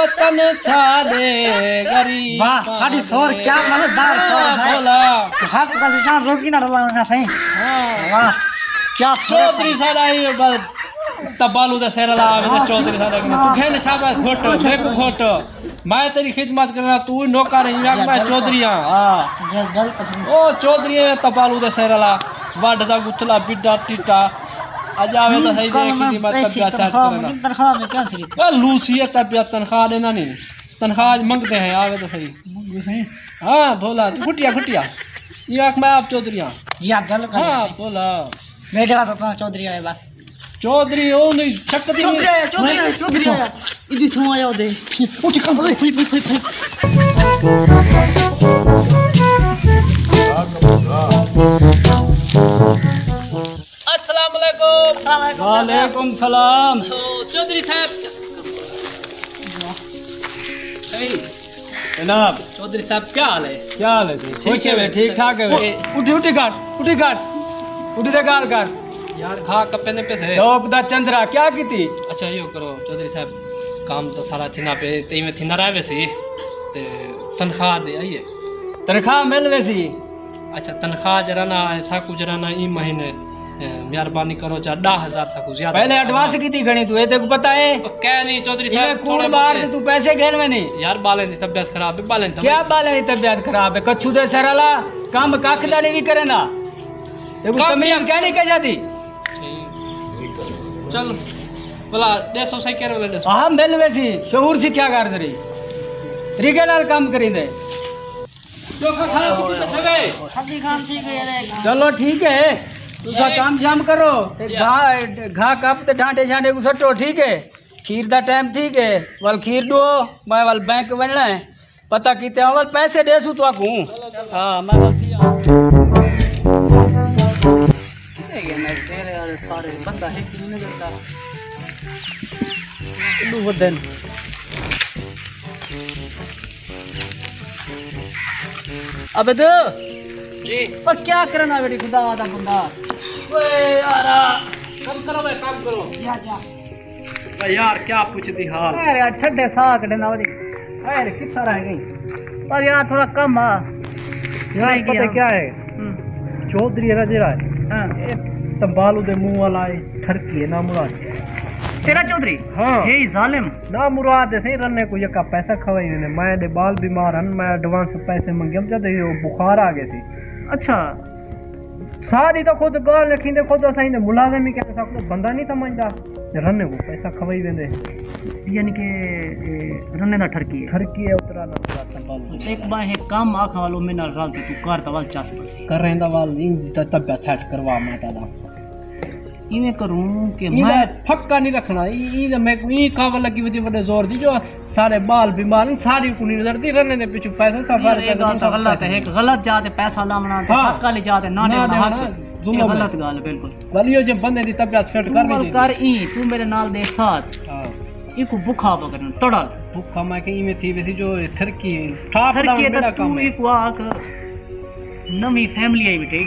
वतन छाड़े गरीब। वाह साडी सोर क्या मजेदार सोर है। बोला हाथ का निशान रोकी ना डलाना सही। वाह क्या चौधरी सारा ये बस तबालू दा सेरला आवे तो चौधरी सारा तू खेल शाबाश घोट देखो घोट मैं तेरी खिदमत करना तू नौकर है मैं चौधरी हां जे गल पसंद ओ चौधरी तबालू दा सेरला वड दा गुथला बिड्डा टीटा आज आवे तो सही दे की मत तबियत सेट करना तनख्वाह में क्या सही ओ लूसी तबियत तनख्वाह देना नहीं तनख्वाह मांगते हैं आवे तो सही सही। हां भोला तू गुटिया गुटिया ये आंख मैं आप चौधरी जी आप गल कर। हां भोला मेरे पास तो चौधरी आए बस चौधरी ओ नहीं शक्ति चौधरी आया इदी थू आया दे उठ कम फुल अस्सलाम वालेकुम। वालेकुम सलाम। चौधरी साहब जनाब चौधरी साहब क्या हाल है? क्या हाल है जी? ठीक है ठीक ठाक है। उठी उठी काट उठी काट उठी दे गाल काट यार खा कपे ने पैसे चौक दा चंद्रा क्या की थी। अच्छा यो करो चौधरी साहब काम तो सारा थिना पे ते में थिना रहे वैसे ते तनख्वाह दे आइए तनख्वाह मिल वैसी। अच्छा तनख्वाह जरा ना साकू जरा ना ई महीने मेहरबानी करो जा 10,000 साकू ज्यादा पहले एडवांस की थी घणी तू ये तेको पता है क्या नहीं चौधरी ये साहब कूड़ मार दे तू पैसे घेर में नहीं यार बाले दी तबीयत खराब है बाले क्या बाले की तबीयत खराब है कच्छू दे सरला काम काखदानी भी करे ना देखो तमीज क्या नहीं कह जाती। चल बोला 150 सही कह रहे बोले हाँ मिल वैसी शहूर से क्या कर दरी तरीके नाल काम करी दे। चलो ठीक है तुसा काम शाम करो घा कप ते ढांडे झांडे को सटो ठीक है खीर दा टाइम ठीक है वल खीर दो मैं वल बैंक बनना है पता कीते वल पैसे देसू तो आकू हां मैं गलती सारे बंदा है कि नहीं करता लू वदन अबे दो जी पर क्या करना बेटी खुदा दा बंदा ओए यारा काम करो भाई काम करो या जा भाई यार क्या पूछती हाल अरे यार ठंडे साग देना वाली अरे कितना रह गई पर यार थोड़ा कम आ यार पता क्या है चौधरी रजरा है हां तंबालू दे मुंह वाला है ठरकी है ना मुराद तेरा चौधरी हाँ ये जालिम ना मुराद है रन्ने को यका पैसा खवाई ने मैं दे बाल बीमार हन मैं एडवांस पैसे मंगम जद बुखार आ गए सी। अच्छा सारी तो खुद गाल लिखींदे खुद असाई ने मुलाजिम ही कह सकतो बंदा नहीं समझदा रन्ने को पैसा खवाई वेंदे यानी कि रन्ने दा ठरकी है उतरा ना तंबालू एक बार है काम आख वालो में ना राल तू कर तवाल चास कर रहंदा वाल इन तबियत सेट करवा माता दा इवें करूं कि मैं फक्का नहीं रखना ई मैं ई खाव लगी वदी बड़े जोर दी जो सारे बाल बीमार सारी कुनी नजर दी रहने दे पीछे पैसा सफर कर तो गलत है एक गलत जाते पैसा लावना फक्का ले जाते ना देना गलत गाल बिल्कुल वालियो जे बंदे दी तबियत सेट कर ई तू मेरे नाल दे साथ हां ई को भूखा पकड़न तड़ल भूखा मैं के ई में थी वैसी जो ठरकी ठाठ मेरा काम है तू आक नवी फैमिली आई बेटे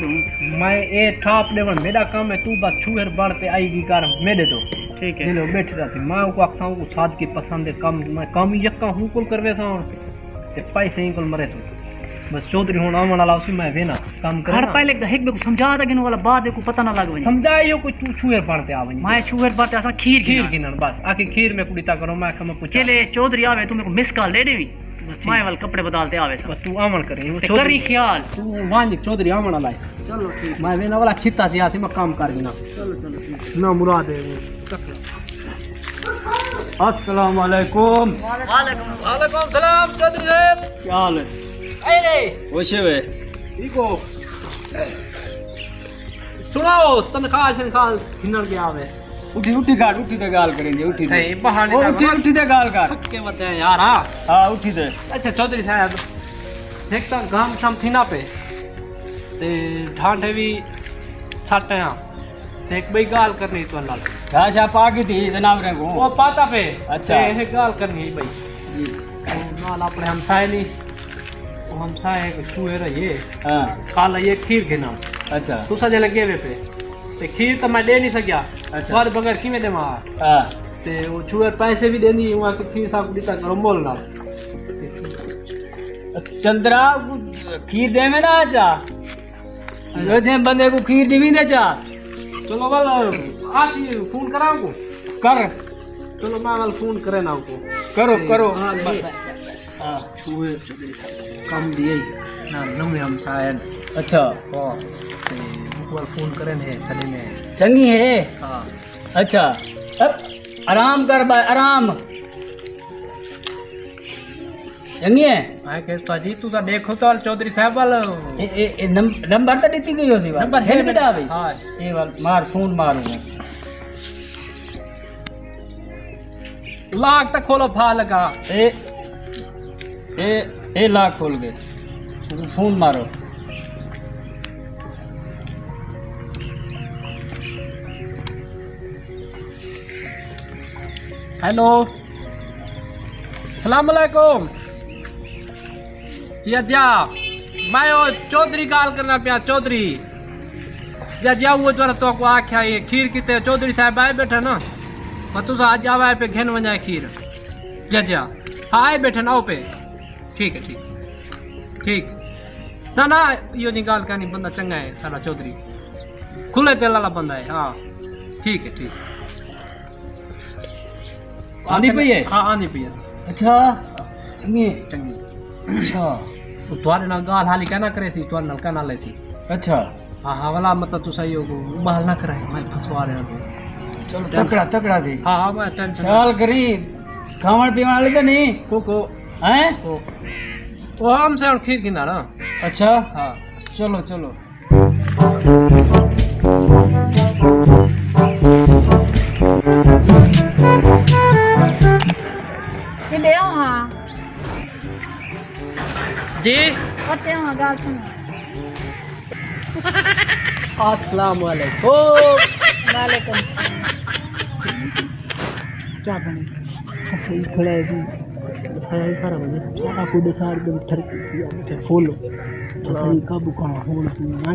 मैं ए ठाप देवन मेरा काम है तू बस छुएर बढ़ते आएगी कार मेरे दो ठीक है लो बैठ जाती मैं को अक्साऊ को साथ की पसंद है कम मैं कम यक्का हूं कुल करवे सा ते पैसे ही कुल मरे तो बस चौधरी होना वाला उसी मैं वेना काम कर हर पहले एक में को समझा दा कि वाला बात को पता ना लगवे समझाइयो कोई तू छुएर बढ़ते आवे मैं छुएर बढ़ते असा खीर गिनन बस आके खीर में कुड़ीता करो मैं कम पूछ चले चौधरी आवे तू मेरे को मिस कॉल दे देवी मैं वाल कपड़े बदलते आवे सब तू आमन करे चौधरी ख्याल तू वांज चौधरी आमन वाला चलो ठीक मैं वेना वाला छिता से आसी मैं काम कर बिना चलो चलो ना मुराद है अस्सलाम वालेकुम वालेकुम सलाम चौधरी साहब क्या हाल है अरे होशे वे ठीक हो सुनाओ तनख्वाह किन्नर के आवे उठी उठी गाल करेंगे उठी सही बहाने उठी दे गाल कर के मत है यार हां उठी दे अच्छा चौधरी साहब देखता गांव शाम थी ना पे ते ढांढे भी छाटे हां एक बई गाल करनी तो नाल घास आप आ गई थी जनाब रे को वो पाता पे अच्छा ये गाल करनी भाई जी नाल अपने हमसाए नहीं वो हमसाए के छुए रहे हां काला ये खीर के नाम अच्छा तू सजे लगे वे पे ते खीर तो मैं दे नहीं सकिया अच्छा बार बगैर की में दे मां हां ते वो छुए पैसे भी देनी वहाँ की फीस आपको दिता करो मोल ना चंद्रा खीर दे में ना आचा जो जे बंदे को खीर दी दे चा चलो वाल आसी फोन कराओ को कर चलो मैं वाल फोन करे ना को करो करो हाँ छुए कम दिए ना नम हम शायद अच्छा हाँ ते वाल फोन करे ने सने ने चंगी है हाँ अच्छा आराम कर भाई आराम चंगी है मैं कहता जी तू तो देखो तो चौधरी साहब वाल नंबर तो देती गई होसी नंबर है किदा भाई हाँ ये वाल मार फोन मारूंगा लाख तक खोलो फा लगा ए लाख खोल गए फोन मारो हेलो सलाम अलैकुम जी जा मैं वो चौधरी गाल करना पिया चौधरी जा वो जो तो को आख्या ये खीर किते चौधरी साहब आए बैठे ना मैं तुसा आज आवा पे घेन वञा खीर जा हाँ आए बैठे ना आओ पे ठीक है ठीक ना यो नहीं गाल करनी बंदा चंगा है साला चौधरी खुले दिल वाला बंदा है हाँ ठीक है ठीक आनी पई है हाँ आनी पई है अच्छा चंगी चंगी अच्छा तो तुम्हारे नाल गाल हाली कहना करे सी तुम्हारे नाल कहना ले सी अच्छा हाँ वाला मतलब तू सही हो बाल ना करे मैं फसवा रहा हूँ चलो तकड़ा थी हाँ मैं टेंशन ख्याल करी खावण पीवण वाले तो नहीं को हैं वो हमसे और खीर गिना ना अच्छा हाँ चलो चलो किदे हाँ जी करते हाँ गाल सुनो अस्सलाम वालेकुम वालेकुम क्या बने सही खड़ा है जी सही सारा बजे सारा को सार के ठरक दिया मुझे फॉलो तो सही काबू कहाँ होल तू ना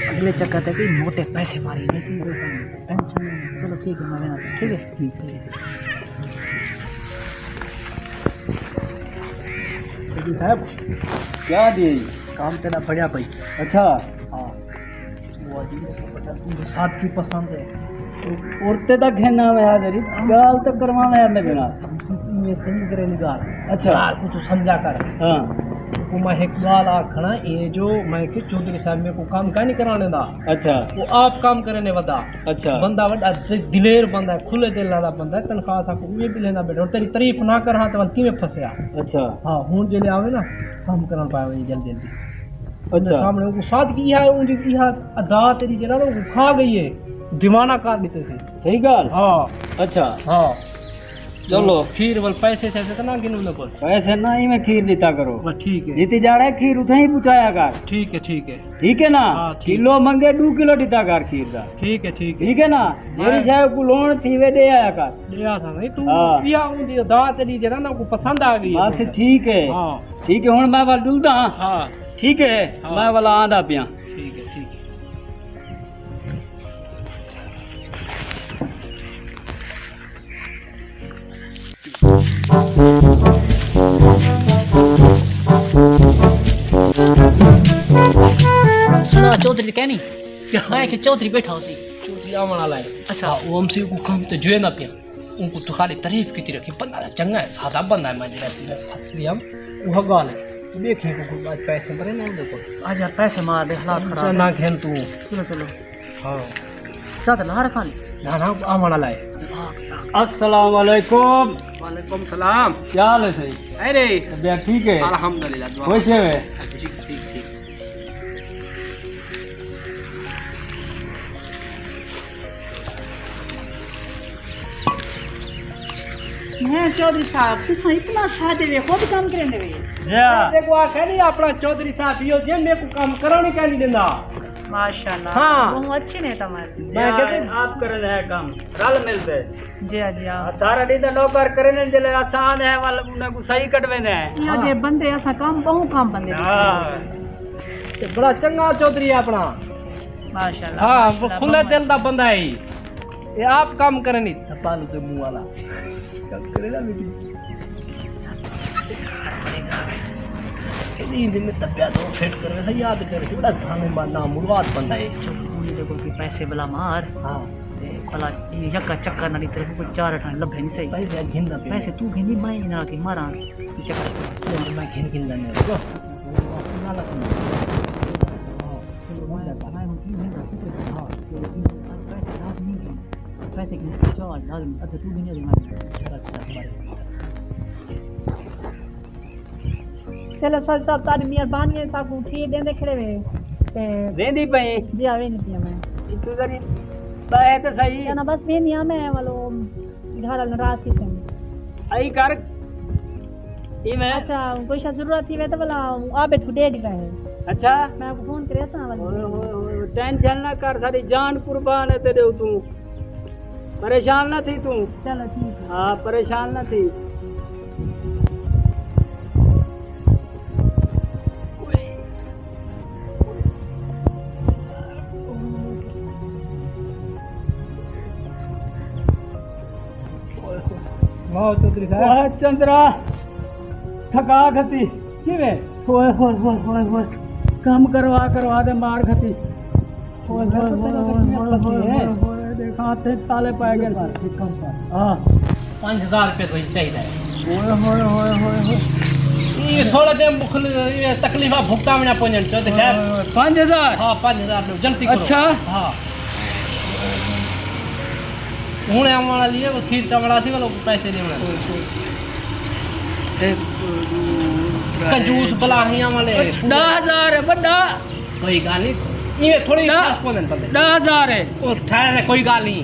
अगले चक्कर तक मोटे पैसे मारी टेंशन नहीं चलो ठीक है मैं ठीक है ठीक है साहब क्या दी काम तेरा बढ़िया भाई अच्छा हाँ वो अजीब साथ की पसंद है उड़ते तक है ना मैं आज गाल तक करवाना है मैं बिना ये सही करे निकाल अच्छा यार कुछ समझा कर हाँ को मैं एक लाल आखना ये जो मैं के चौधरी साहब मेरे को काम का नहीं कराने दा अच्छा वो आप काम करने वदा अच्छा बंदा वड़ा दिलेर बंदा है खुले दिल वाला बंदा है तनख्वाह सा को ये भी लेना बेटा और तेरी तारीफ ना कर हाँ तो किवें फसया अच्छा हाँ हूं जे आवे ना काम करन पावे जल्दी जल्दी अच्छा सामने वो साथ की है उनकी की है अदा तेरी जरा वो खा गई है दीवाना कर देते थे सही गाल हाँ अच्छा हाँ चलो खीर वाल पैसे से ना गिनू न बोल पैसे ना ही मैं खीर देता करो बस ठीक है जीती जा रहा है खीर उठे ही पूछाया कर ठीक है ठीक है ठीक है ना हाँ, ठीक। किलो मंगे 2 किलो दीता कर खीर का ठीक है ठीक है ठीक है ना जेरी साहब को लोन थी वे दे आया कर लिया था नहीं तू हाँ। पिया उंदी दात दी जरा ना को पसंद आ गई बस ठीक है हाँ ठीक है हुन मैं वाल डुलदा हाँ ठीक है हाँ। मैं वाला आंदा पिया ठीक है ठीक है सुना चौधरी कहनी मैं कि चौधरी बैठा उसी चौधरी आवन वाला है अच्छा। हाँ, वो हमसे को काम तो जो ना पिया उनको तो खाली तारीफ की रखी बंदा चंगा है सादा बंदा है मैं जरा फंस गया वो गाल है देखे को आज पैसे भरे ना देखो आज यार पैसे मार दे हालात अच्छा खराब ना घेन तू चलो चलो हाँ ज्यादा ला रखा ली ना ना आवन वाला है अस्सलाम वालेकुम वालेकुम सलाम क्या हाल है सही अरे तबीयत ठीक है अल्हम्दुलिल्लाह दुआ खुश है वे? ठीक ठीक ठीक मैं चौधरी साहब तू इतना सादे वे खुद काम करेंगे वे जा देखो आ कह नहीं अपना चौधरी साहब यो जे मेरे को काम कराने का नहीं देना माशाल्लाह हाँ। बहुत अच्छे ने तुम्हारे मैं कहते आप करन है काम रल मिलते जी हाँ जी हाँ सारा दिन नौकर करने जले आसान है वाला उन्हें को सही कटवे ने यहाँ जे बंदे ऐसा काम बहु काम बंदे हां ते बड़ा चंगा चौधरी है अपना माशाल्लाह हाँ वो माशाल्लाह, खुले बहुत दिल का बंदा है ये आप काम करे नहीं थपालू के मुंह वाला काम करेगा बेटी नींद में तबिया तो फिट कर रहा याद कर बड़ा धाने मारना मुर्वाद बंदा है उन्हें देखो कि पैसे भला मार हाँ भला ये यक्का चक्कर ना तरफ को चार ठान लभ नहीं सही पैसे घिनना पैसे तू घिनी मैं ना कि मारा चक्कर मैं घिन लेने को नाला पैसे की चार डाल अच्छा तू घिनी चलो सर साहब तारी मेहरबानी है साहब उठी देंदे खड़े वे ते वेंदी पई जी आवे नहीं पिया मैं तू जरी बाय तो सही ना बस वे नहीं मैं वालो घर नाराज थी थे आई कर ई मैं अच्छा कोई सा जरूरत थी वे तो भला आबे तू दे दी है अच्छा मैं आपको फोन करे था वाली टेंशन ना कर सारी जान कुर्बान है तेरे तू परेशान ना थी तू चलो ठीक है हाँ परेशान ना थी वाह चौधरी साहब वाह चंद्रा थका खती किवे होए होए होए होए होए काम करवा दे मार खती होए होए होए होए होए देखा हाथे साले पाए गए हाँ 5000 रुपये तो चाहिए होए होए होए होए होए ये थोड़ा देर मुखल ये तकलीफ भुगतावना पवंजन चौधरी साहब 5000 हाँ 5000 जल्दी करो अच्छा हाँ हूँ वाला लिए वो खीर चमड़ा थी वालों पैसे नहीं होना कंजूस बलाहियां वाले 10,000 है बड़ा कोई गाल नहीं ये थोड़ी खास पौधन पड़े 10,000 है ओ ठहरे कोई गाल नहीं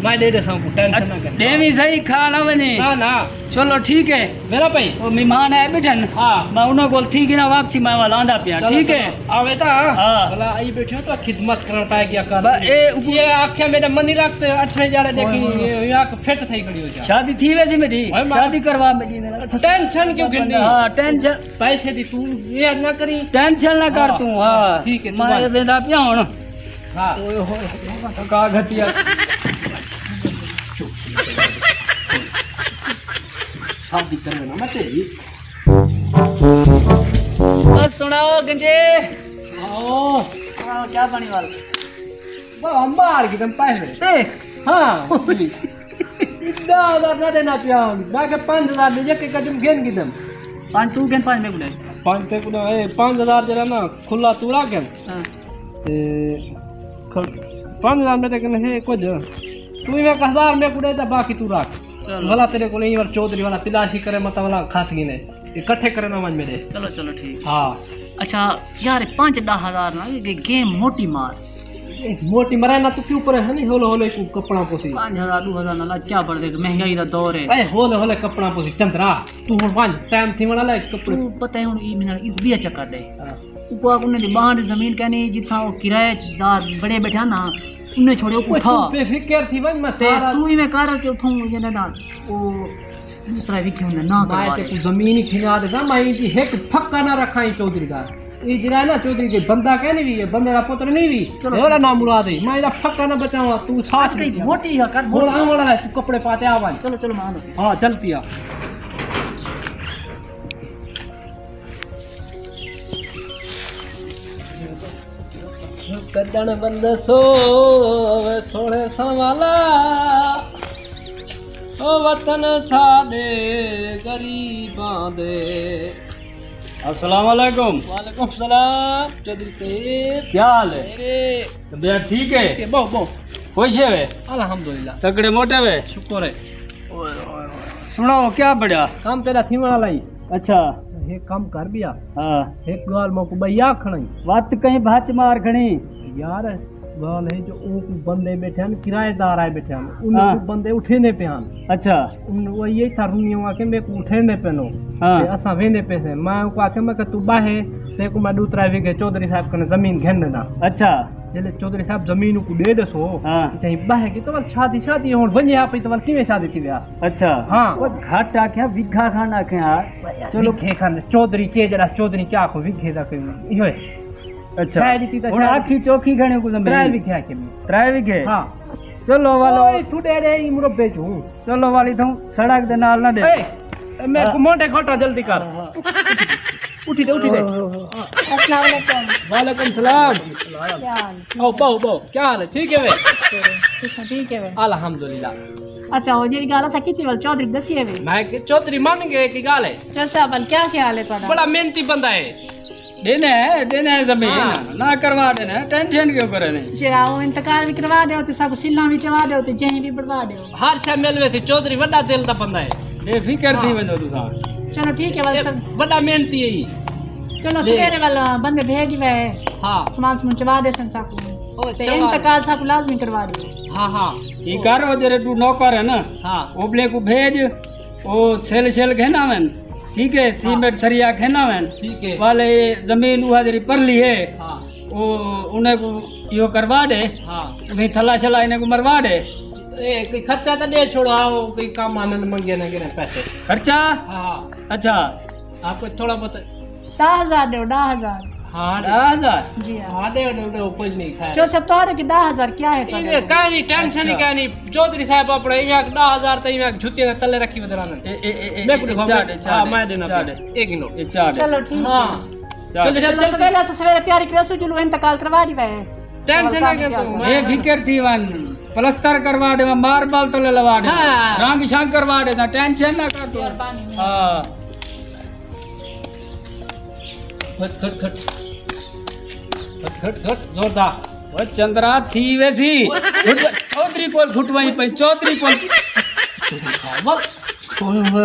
मैं दे देता हूँ टेंशन ना कर देवी सही खाना बने ना ना चलो ठीक है मेरा भाई वो मेहमान है बैठन हाँ मैं उन्होंने बोल ठीक है ना वापसी मैं वाला आंदा पिया ठीक है आवे ता हाँ। भला आई बैठे तो खिदमत करना पाए क्या कर ए ये आख्या मेरे मन नहीं रखते 8 जाड़े देखी यहाँ फिट थई खड़ी हो जा शादी थी वैसे मेरी भाई, शादी करवा मेरी टेंशन क्यों गिरनी हाँ टेंशन पैसे दी तू ये ना करी टेंशन ना कर हाँ, तू हाँ ठीक है, तू मैं बात। वेंदा पिया हुन हाँ ओए होए का घटिया शादी कर लेना मैं तेरी बस सुनाओ गंजे ओ क्या पानी वाल हम बाहर की तुम पैसे ए हाँ दादा ना देना पिया बाकी 5000 दे के कदम घेन की तुम पांच तू गन पांच में गुडे 5 ते कुदा ए 5000 जरा ना खुला तूड़ा के हां ते 5000 में ते कने है कुछ तू में 1000 में कुड़े ता बाकी तू रख चलो भला तेरे को नहीं बार चौधरी वाला तिलाशी करे मत वाला खास गिने इकट्ठे करे ना मन में दे चलो चलो ठीक हाँ अच्छा यार 5-10,000 ना ये गेम मोटी मार मोटी मरे ना तू क्यों पर है नहीं होले होले को कपड़ा पोसी 5,000-2,000 ना क्या बढ़ दे महंगाई दा दौर है ए होले होले कपड़ा पोसी चंद्रा तू हुन वन टाइम थी वाला ले कपड़े तू पता है हुन ई मिना ई बिया चक्कर दे ऊपर उन्हें दी बाहर जमीन कहनी जिथा वो किराएदार बड़े बैठा ना उन्हें छोड़े उठा बेफिक्र थी वन मैं ते सारा तू ही में कर के उठूं ये ना वो दूसरा भी क्यों ना मैं करवा ते दे तू जमीन ही खिना दे मैं की एक फक्का ना रखा ही चौधरी का ये जरा ना चौधरी के बंदा कहने भी है बंदे का पुत्र नहीं भी चलो। होला नाम मुराद है मैं इदा फक्का ना बचावा तू साथ कई मोटी है कर बोल आने वाला है तू कपड़े पाते आवा चलो चलो मान लो हाँ चलती आ कदन बंद सो सोने संभाला ओ वतन सादे गरीबां दे अस्सलाम वालेकुम वालेकुम सलाम चौधरी साहब क्या हाल है मेरे तबीयत ठीक है बहु बहु खुश है वे अल्हम्दुलिल्लाह तगड़े मोटे वे शुक्र है सुनाओ क्या बढ़िया काम तेरा थी वाला ही अच्छा हे काम कर बिया हाँ एक गाल मोको भैया खणी वत कहीं भाच मार खड़ी यार गाल है जो उनको बंदे बैठे हैं किराएदार आए बैठे हैं हाँ। उनको बंदे उठेने पे हैं अच्छा उन वो यही था रूनियों आके मेरे को उठेने पे नो हाँ। ते असा वेने पे से मैं उनको आके मैं तू बाहे ते को मैं दूसरा वीगे चौधरी साहब कने जमीन घेन देना अच्छा जेले चौधरी साहब जमीन को दे दसो हाँ चाहे बाहे की तो शादी शादी होण वने आप तो किवे शादी थी व्या अच्छा हाँ वो घाट आख्या विघा खाना आख्या यार चलो खे खान चौधरी के जरा चौधरी क्या को विघे दा के इहो अच्छा छाए दी तो हुन आखी चौकी घणे को जमीन 3 विखे आके में 3 विखे हां चलो वालो ओए तू डेरे ई मुरब्बे जो चलो वाली थू सड़क दे नाल ना दे ए मेरे को मोटे घोटा जल्दी कर उठी दे अस्सलाम वालेकुम। वालेकुम सलाम क्या हाल? आओ बहु क्या हाल है ठीक है वे ठीक है वे। अल्हम्दुलिल्लाह अच्छा वो जी गाल सा कितनी वाल चौधरी दसिए वे मैं कि चौधरी मान गए की गाल है चर्चा वाल क्या ख्याल है तुम्हारा? बड़ा मेहनती बंदा है देने है जमीन हाँ। ना करवा देना टेंशन क्यों करे ने जे आओ इंतकाल भी करवा दो तो सब सिल्ला भी चवा दो तो जहीं भी बढ़वा दो। हर शे मिलवे से चौधरी बड़ा दिल दा बंदा है बेफिक्र थी हाँ। वजो तुसा चलो ठीक है वाल सब बड़ा मेहनती है चलो सवेरे वाला बंदे भेज वे हां सामान सुन चवा दे सन साकू ओ ते इंतकाल साकू लाजमी करवा दो। हां ये कर वो जरे तू नौकर है ना हां ओबले को भेज ओ सेल घेनावन ठीक है सीमेंट सरिया घेनावन ठीक है वाले जमीन उहा जरी परली है हां ओ उन्हें को यो करवा दे हां उन्हें थला चला इन्हें को मरवा दे ए कोई खर्चा तो दे छोड़ो आओ कोई काम आनंद मंगे ना गिरे पैसे खर्चा हां अच्छा आपको थोड़ा बहुत 10,000 दो 10,000 हां 10,000 जी हाँ। हां दे कुछ नहीं खाए जो सब तो कि 10,000 क्या है तो ये काई नहीं टेंशन ही काई नहीं चौधरी साहब अपने यहाँ 10,000 तक यहाँ जुत्ते ने तले रखी बदलाना मैं कुछ हां मैं देना एक नोट ये चार चलो ठीक है। हां चल चलो सवेरे से सवेरे तैयारी करो सो जुलू इंतकाल करवा दी वे टेंशन ना कर तू ये फिक्र थी वन प्लस्तर करवा दे मार्बल तो लगा दे हाँ। रंग शंग करवा दे ना टेंशन ना कर तू हां खट खट खट खट खट जोरदार वो चंद्रा थी वैसी चौधरी कोल घुटवाई पे चौधरी कोल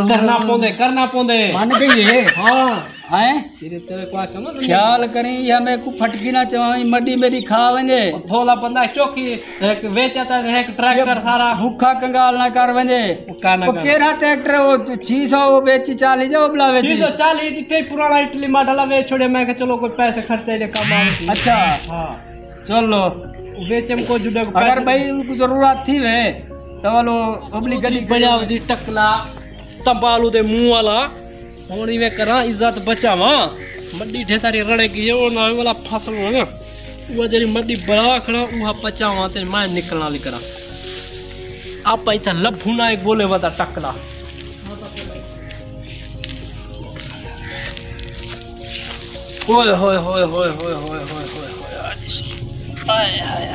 करना पौंदे मान गई है हां हैं तेरे तेरे को समझ ख्याल करी या मैं को फटकी ना चवाई मड्डी मेरी खा वने थोला बंदा चौकी एक वेचता है एक ट्रैक्टर सारा भूखा कंगाल ना कर वने काना वो केरा ट्रैक्टर वो 600 वो बेची 40 जो बला बेची चीज तो 40 इतने पुराना इटली मॉडल वे छोड़े मैं के चलो कोई पैसे खर्चे दे कम आवे अच्छा हां चलो वेचम को जुड़े अगर भाई उनको जरूरत थी वे तो वालो अबली गली बढ़िया दी टकला तंबालू दे मुंह वाला होनी में करा इज्जत बचावा मड्डी ढे सारी रड़े की ओ ना वाला फसल हो ना वो जरी मड्डी बड़ा खड़ा उहा पचावा ते मैं निकलना ली करा आप इथा लभू ना एक बोले वदा टकला ओए होए होए होए होए होए होए हाय हाय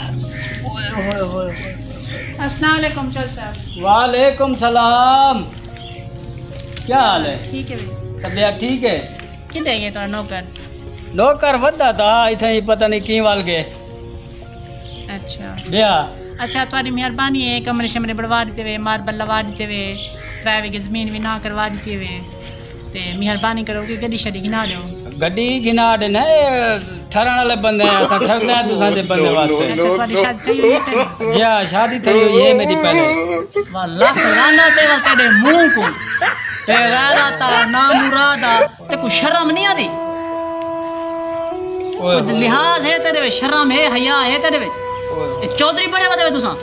ओए होए होए अस्सलाम वालेकुम चल साहब। वालेकुम सलाम क्या हाल है ठीक है वे। तबियत ठीक है किते गए तो नौकर? नौकर वदा था इथे ही पता नहीं की वाल गए अच्छा बिया अच्छा तुम्हारी मेहरबानी है कमरे शमरे बढ़वा देते वे मार्बल लगा देते वे ड्राइवर की जमीन भी ना करवा देते वे ते मेहरबानी करो कि गड्डी शड्डी गिना दो। गड्डी गिना देना ठहरण वाले बंदे हैं ठहरना है तुसा दे बंदे वास्ते अच्छा तुम्हारी शादी थई हुई है? जा शादी थई हुई है मेरी पहले वाला लाना ते तेरे मुंह को ते गैरता ना मुरादा ते को शर्म नहीं आती कुछ लिहाज है तेरे में शर्म है हया है तेरे में चौधरी बने बदे तुसा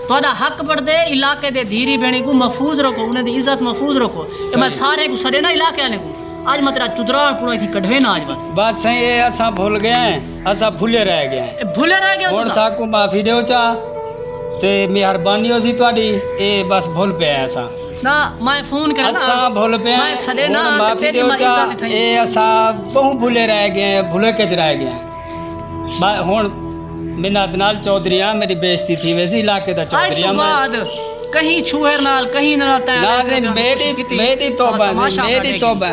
थोड़ा हक पड़दे इलाके दे धीरी बेणी को महफूज रखो उन्हें दी इज्जत महफूज रखो ते मैं सारे को सड़े ना इलाके वाले को आज मैं तेरा चुदराल पूरा थी कढ़वे ना आज बात सही है असा भूल गए हैं असा भूले रह गए हैं भूले रह गए और साकू माफी देओ चा ते मेहरबानी हो सी ਤੁਹਾਡੀ ਇਹ बस भूल पे है असा ना मैं फोन करे ना असा भूल पे मैं सड़े ना माफी तेरी देओ मैं चा इज्जत थई ए असा बहु भूले रह गए हैं भूले के रह गए हैं हुन मिन्नत नाल चौधरीया मेरी बेइज्जती थी वैसी इलाके दा चौधरीया बाद कहीं छुएर नाल कहीं ना मेरी तौबा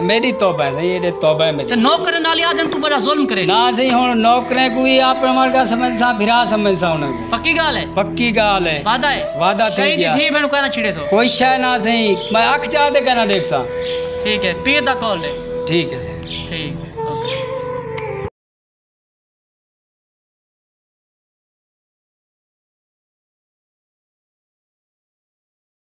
मेरी तौबा ये तौबा है मेरी ते नौकर नाल आदम तू बड़ा जुल्म करे ना सही हुन नौकरे को ही आप वर्गा समझ सा भिरा समझ सा उन पक्की गाल है वादा है वादा थी कहीं गया थी बेनु कहना छिड़े सो कोई शय ना सही मैं अख चाहते कहना देख सा ठीक है पीर दा कॉल दे ठीक है ठीक